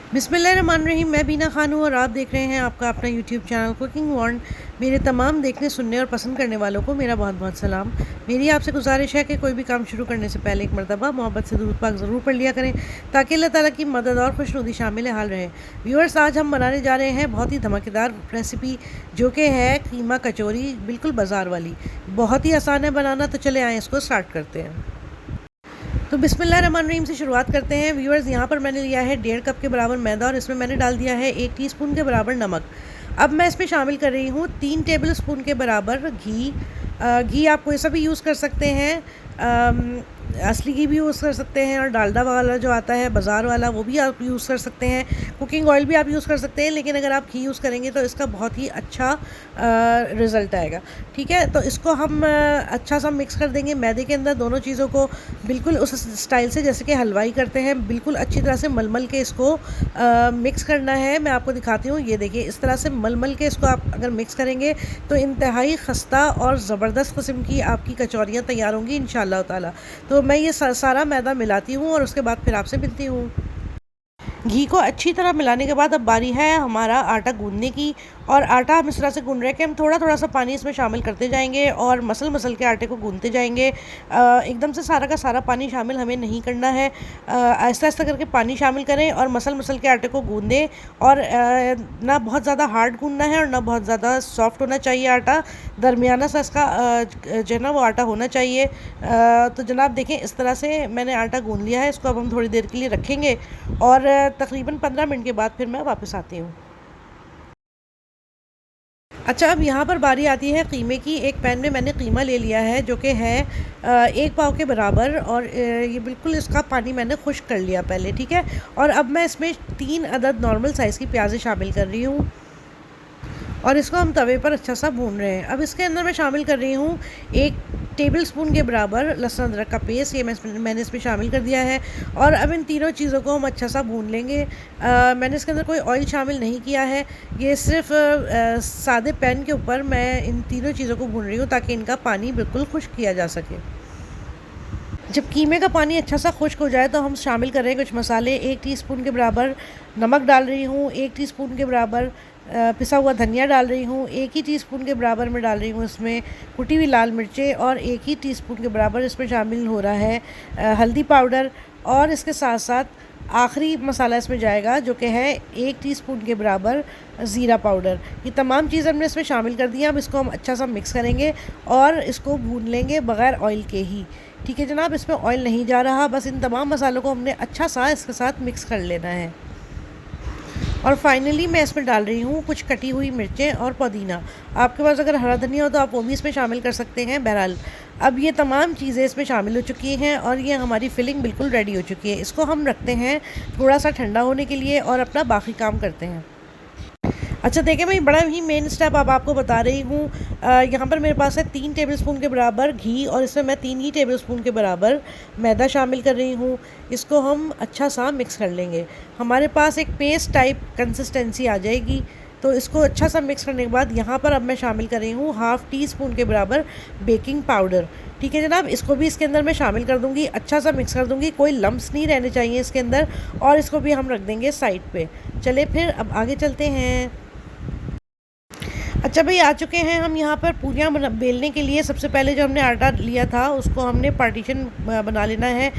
बिस्मिल्लाहिर्रहमानिर्रहीम। मैं बीना खान हूँ और आप देख रहे हैं आपका अपना यूट्यूब चैनल कुकिंग वॉन्ड। मेरे तमाम देखने सुनने और पसंद करने वालों को मेरा बहुत बहुत सलाम। मेरी आपसे गुजारिश है कि कोई भी काम शुरू करने से पहले एक मरतबा मोहब्बत से दूध पाक ज़रूर पढ़ लिया करें, ताकि अल्लाह ताला की मदद और खुशनुदी शामिल हाल रहे। व्यूअर्स, आज हम बनाने जा रहे हैं बहुत ही धमाकेदार रेसिपी, जो कि है कीमा कचौरी, बिल्कुल बाज़ार वाली। बहुत ही आसान है बनाना, तो चले आएँ इसको स्टार्ट करते हैं। तो बिस्मिल्लाहिर्रहमानिर्रहीम से शुरुआत करते हैं। व्यूअर्स, यहाँ पर मैंने लिया है 1.5 कप के बराबर मैदा और इसमें मैंने डाल दिया है 1 टीस्पून के बराबर नमक। अब मैं इसमें शामिल कर रही हूँ 3 टेबल स्पून के बराबर घी। घी आप कोई सा भी यूज़ कर सकते हैं, असली घी भी यूज़ कर सकते हैं, और डालडा वाला जो आता है बाज़ार वाला वो भी आप यूज़ कर सकते हैं। कुकिंग ऑयल भी आप यूज़ कर सकते हैं, लेकिन अगर आप घी यूज़ करेंगे तो इसका बहुत ही अच्छा रिज़ल्ट आएगा। ठीक है, तो इसको हम अच्छा सा मिक्स कर देंगे मैदे के अंदर, दोनों चीज़ों को बिल्कुल उस स्टाइल से जैसे कि हलवाई करते हैं, बिल्कुल अच्छी तरह से मलमल के इसको मिक्स करना है। मैं आपको दिखाती हूँ, ये देखिए, इस तरह से मलमल के इसको आप अगर मिक्स करेंगे तो इंतहाई खस्ता और ज़बरदस्त किस्म की आपकी कचौरियाँ तैयार होंगी इंशाअल्लाह ताला। तो मैं ये सारा मैदा मिलाती हूँ और उसके बाद फिर आपसे मिलती हूँ। घी को अच्छी तरह मिलाने के बाद अब बारी है हमारा आटा गूंदने की। और आटा हम इस तरह से गूंद रहे हैं कि हम थोड़ा थोड़ा सा पानी इसमें शामिल करते जाएंगे और मसल के आटे को गूंदते जाएंगे। एकदम से सारा का सारा पानी शामिल हमें नहीं करना है। आहिस्ता आहिस्ता करके पानी शामिल करें और मसल के आटे को गूंदें। और ना बहुत ज़्यादा हार्ड गूंदना है और ना बहुत ज़्यादा सॉफ्ट होना चाहिए आटा। दरमियाना सा इसका जो है ना वो आटा होना चाहिए। तो जनाब देखें, इस तरह से मैंने आटा गूंद लिया है। इसको अब हम थोड़ी देर के लिए रखेंगे और तकरीबन 15 मिनट के बाद फिर मैं वापस आती हूँ। अच्छा, अब यहाँ पर बारी आती है कीमे की। एक पैन में मैंने कीमा ले लिया है, जो कि है 1 पाव के बराबर, और ये बिल्कुल इसका पानी मैंने खुश्क कर लिया पहले। ठीक है, और अब मैं इसमें 3 अदद नॉर्मल साइज़ की प्याज़ें शामिल कर रही हूँ और इसको हम तवे पर अच्छा सा भून रहे हैं। अब इसके अंदर मैं शामिल कर रही हूँ 1 टेबल स्पून के बराबर लहसुन अदरक का पेस्ट। ये मैंने इसमें शामिल कर दिया है और अब इन तीनों चीज़ों को हम अच्छा सा भून लेंगे। मैंने इसके अंदर कोई ऑयल शामिल नहीं किया है, ये सिर्फ सादे पैन के ऊपर मैं इन तीनों चीज़ों को भून रही हूँ ताकि इनका पानी बिल्कुल खुश्क किया जा सके। जब कीमे का पानी अच्छा सा खुश्क हो जाए तो हम शामिल कर रहे हैं कुछ मसाले। 1 टीस्पून के बराबर नमक डाल रही हूँ, 1 टीस्पून के बराबर पिसा हुआ धनिया डाल रही हूँ, 1 ही टीस्पून के बराबर में डाल रही हूँ इसमें कुटी हुई लाल मिर्चें, और 1 ही टीस्पून के बराबर इसमें शामिल हो रहा है हल्दी पाउडर। और इसके साथ साथ आखिरी मसाला इसमें जाएगा, जो कि है 1 टीस्पून के बराबर ज़ीरा पाउडर। ये तमाम चीज़ हमने इसमें शामिल कर दी हैं। अब इसको हम अच्छा सा मिक्स करेंगे और इसको भून लेंगे बग़ैर ऑयल के ही। ठीक है जनाब, इसमें ऑयल नहीं जा रहा, बस इन तमाम मसालों को हमने अच्छा सा इसके साथ मिक्स कर लेना है। और फाइनली मैं इसमें डाल रही हूँ कुछ कटी हुई मिर्चें और पुदीना। आपके पास अगर हरा धनिया हो तो आप वो भी इसमें शामिल कर सकते हैं। बहरहाल, अब ये तमाम चीज़ें इसमें शामिल हो चुकी हैं और ये हमारी फिलिंग बिल्कुल रेडी हो चुकी है। इसको हम रखते हैं थोड़ा सा ठंडा होने के लिए और अपना बाकी काम करते हैं। अच्छा देखिए, मैं बड़ा ही मेन स्टेप अब आपको बता रही हूँ। यहाँ पर मेरे पास है 3 टेबलस्पून के बराबर घी और इसमें मैं 3 ही टेबलस्पून के बराबर मैदा शामिल कर रही हूँ। इसको हम अच्छा सा मिक्स कर लेंगे। हमारे पास एक पेस्ट टाइप कंसिस्टेंसी आ जाएगी। तो इसको अच्छा सा मिक्स करने के बाद यहाँ पर अब मैं शामिल कर रही हूँ ½ टीस्पून के बराबर बेकिंग पाउडर। ठीक है जनाब, इसको भी इसके अंदर मैं शामिल कर दूँगी, अच्छा सा मिक्स कर दूँगी, कोई लम्स नहीं रहने चाहिए इसके अंदर। और इसको भी हम रख देंगे साइड पे। चले फिर अब आगे चलते हैं। अच्छा भाई, आ चुके हैं हम यहाँ पर पूरियाँ बेलने के लिए। सबसे पहले जो हमने आटा लिया था उसको हमने पार्टीशन बना लेना है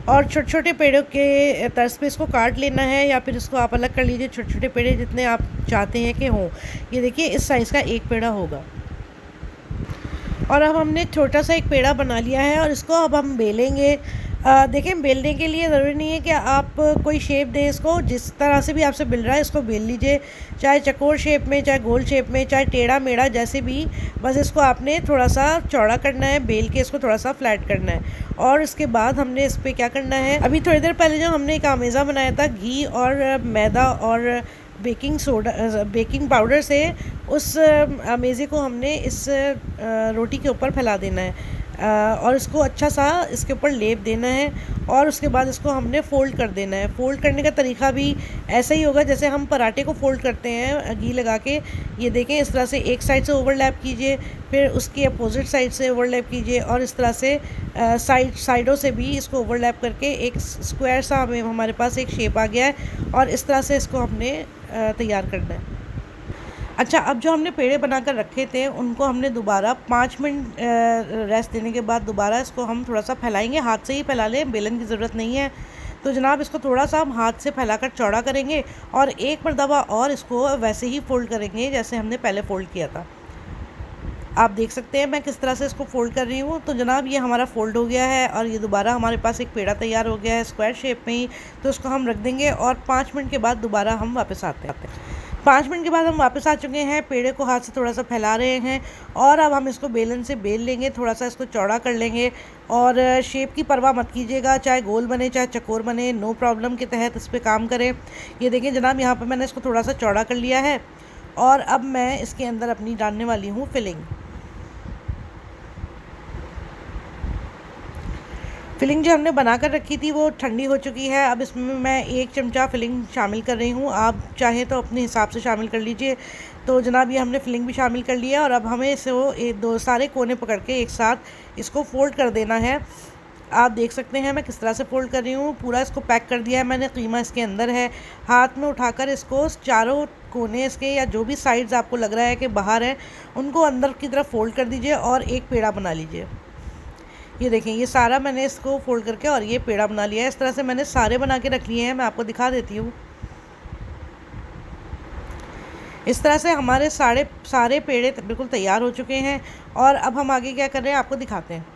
और छोटे छोटे पेड़ों के तर्ज पे इसको काट लेना है, या फिर इसको आप अलग कर लीजिए। छोटे छोटे पेड़े जितने आप चाहते हैं कि हों। ये देखिए, इस साइज़ का एक पेड़ा होगा। और अब हमने छोटा सा एक पेड़ा बना लिया है और इसको अब हम बेलेंगे। देखें, बेलने के लिए ज़रूरी नहीं है कि आप कोई शेप दें इसको। जिस तरह से भी आपसे बेल रहा है इसको बेल लीजिए, चाहे चकोर शेप में, चाहे गोल शेप में, चाहे टेढ़ा मेढ़ा, जैसे भी। बस इसको आपने थोड़ा सा चौड़ा करना है, बेल के इसको थोड़ा सा फ्लैट करना है। और इसके बाद हमने इस पर क्या करना है, अभी थोड़ी देर पहले जो हमने एक आमेज़ा बनाया था घी और मैदा और बेकिंग पाउडर से, उस अमेज़े को हमने इस रोटी के ऊपर फैला देना है। और इसको अच्छा सा इसके ऊपर लेप देना है और उसके बाद इसको हमने फ़ोल्ड कर देना है। फ़ोल्ड करने का तरीका भी ऐसा ही होगा जैसे हम पराठे को फ़ोल्ड करते हैं घी लगा के। ये देखें, इस तरह से एक साइड से ओवरलैप कीजिए, फिर उसकी अपोजिट साइड से ओवरलैप कीजिए और इस तरह से साइडों से भी इसको ओवरलैप करके एक स्क्वायर सा हमारे पास एक शेप आ गया है और इस तरह से इसको हमने तैयार करना है। अच्छा, अब जो हमने पेड़े बनाकर रखे थे उनको हमने दोबारा 5 मिनट रेस्ट देने के बाद दोबारा इसको हम थोड़ा सा फैलाएंगे। हाथ से ही फैला लें, बेलन की ज़रूरत नहीं है। तो जनाब इसको थोड़ा सा हम हाथ से फैलाकर चौड़ा करेंगे और एक मरतबा और इसको वैसे ही फ़ोल्ड करेंगे जैसे हमने पहले फ़ोल्ड किया था। आप देख सकते हैं मैं किस तरह से इसको फ़ोल्ड कर रही हूँ। तो जनाब ये हमारा फ़ोल्ड हो गया है और ये दोबारा हमारे पास एक पेड़ा तैयार हो गया है स्क्वायर शेप में ही। तो उसको हम रख देंगे और 5 मिनट के बाद दोबारा हम वापस आते हैं। 5 मिनट के बाद हम वापस आ चुके हैं। पेड़े को हाथ से थोड़ा सा फैला रहे हैं और अब हम इसको बेलन से बेल लेंगे, थोड़ा सा इसको चौड़ा कर लेंगे और शेप की परवाह मत कीजिएगा, चाहे गोल बने चाहे चकोर बने, नो प्रॉब्लम के तहत इस पर काम करें। ये देखें जनाब, यहाँ पर मैंने इसको थोड़ा सा चौड़ा कर लिया है और अब मैं इसके अंदर अपनी डालने वाली हूँ फिलिंग जो हमने बनाकर रखी थी वो ठंडी हो चुकी है। अब इसमें मैं 1 चमचा फिलिंग शामिल कर रही हूँ। आप चाहें तो अपने हिसाब से शामिल कर लीजिए। तो जनाब ये हमने फिलिंग भी शामिल कर लिया और अब हमें इसे वो दो सारे कोने पकड़ के एक साथ इसको फ़ोल्ड कर देना है। आप देख सकते हैं मैं किस तरह से फ़ोल्ड कर रही हूँ। पूरा इसको पैक कर दिया है मैंने, कीमा इसके अंदर है। हाथ में उठाकर इसको चारों कोने इसके या जो भी साइड्स आपको लग रहा है कि बाहर है उनको अंदर की तरफ फ़ोल्ड कर दीजिए और एक पेड़ा बना लीजिए। ये देखें, ये सारा मैंने इसको फ़ोल्ड करके और ये पेड़ा बना लिया है। इस तरह से मैंने सारे बना के रख लिए हैं, मैं आपको दिखा देती हूँ। इस तरह से हमारे सारे पेड़े बिल्कुल तैयार हो चुके हैं और अब हम आगे क्या कर रहे हैं आपको दिखाते हैं।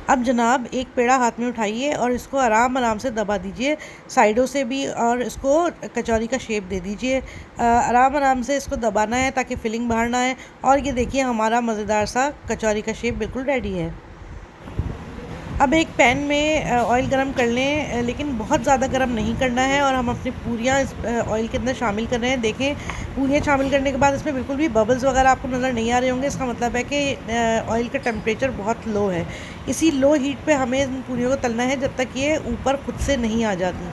अब जनाब एक पेड़ा हाथ में उठाइए और इसको आराम आराम से दबा दीजिए साइडों से भी और इसको कचौरी का शेप दे दीजिए। आराम आराम से इसको दबाना है ताकि फिलिंग बाहर ना आए। और ये देखिए हमारा मज़ेदार सा कचौरी का शेप बिल्कुल रेडी है। अब एक पैन में ऑयल गरम कर लें, लेकिन बहुत ज़्यादा गरम नहीं करना है और हम अपनी पूरियाँ इस ऑयल के अंदर शामिल कर रहे हैं। देखें, पूरियाँ शामिल करने के बाद इसमें बिल्कुल भी बबल्स वगैरह आपको नज़र नहीं आ रहे होंगे। इसका मतलब है कि ऑयल का टेम्परेचर बहुत लो है। इसी लो हीट पे हमें इन पूरियों को तलना है जब तक ये ऊपर खुद से नहीं आ जाती।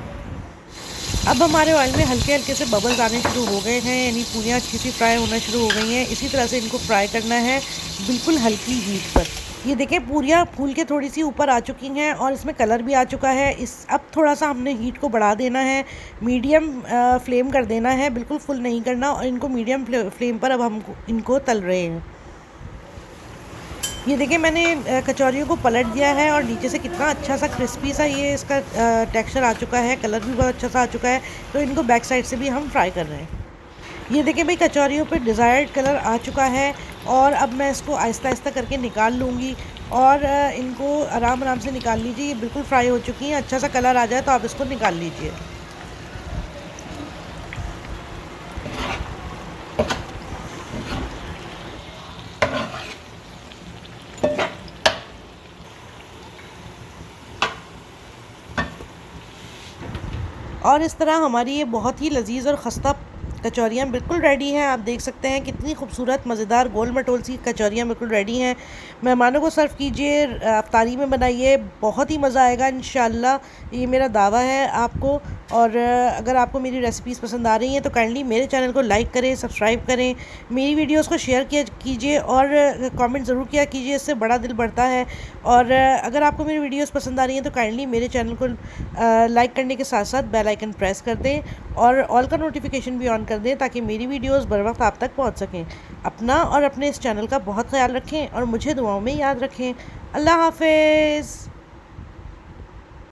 अब हमारे ऑयल में हल्के हल्के से बबल्स आने शुरू हो गए हैं, यानी पूरियाँ अच्छी सी फ्राई होना शुरू हो गई हैं। इसी तरह से इनको फ्राई करना है बिल्कुल हल्की हीट पर। ये देखें, पूरियाँ फूल के थोड़ी सी ऊपर आ चुकी हैं और इसमें कलर भी आ चुका है। अब थोड़ा सा हमने हीट को बढ़ा देना है, मीडियम फ्लेम कर देना है, बिल्कुल फुल नहीं करना। और इनको मीडियम फ्लेम पर अब हम इनको तल रहे हैं। ये देखिए, मैंने कचौरियों को पलट दिया है और नीचे से कितना अच्छा सा क्रिस्पी सा ये इसका टेक्सचर आ चुका है, कलर भी बहुत अच्छा सा आ चुका है। तो इनको बैक साइड से भी हम फ्राई कर रहे हैं। ये देखिए भाई, कचौरियों पे डिज़ायर्ड कलर आ चुका है और अब मैं इसको आहिस्ता आहिस्ता करके निकाल लूँगी और इनको आराम आराम से निकाल लीजिए। ये बिल्कुल फ्राई हो चुकी हैं, अच्छा सा कलर आ जाए तो आप इसको निकाल लीजिए। और इस तरह हमारी ये बहुत ही लजीज और ख़स्ता कचौरियाँ बिल्कुल रेडी हैं। आप देख सकते हैं कितनी खूबसूरत मज़ेदार गोल मटोल सी कचौरियाँ बिल्कुल रेडी हैं। मेहमानों को सर्व कीजिए, अफ्तारी में बनाइए, बहुत ही मज़ा आएगा इंशाल्लाह, ये मेरा दावा है आपको। और अगर आपको मेरी रेसिपीज़ पसंद आ रही हैं तो काइंडली मेरे चैनल को लाइक करें, सब्सक्राइब करें, मेरी वीडियोज़ को शेयर कीजिए और कमेंट ज़रूर किया कीजिए, इससे बड़ा दिल बढ़ता है। और अगर आपको मेरी वीडियोज़ पसंद आ रही हैं तो काइंडली मेरे चैनल को लाइक करने के साथ साथ बेल आइकन प्रेस कर दें और ऑल का नोटिफिकेशन भी ऑन कर दें ताकि मेरी वीडियोस बर वक्त आप तक पहुंच सकें। अपना और अपने इस चैनल का बहुत ख्याल रखें और मुझे दुआओं में याद रखें। अल्लाह हाफ़िज़।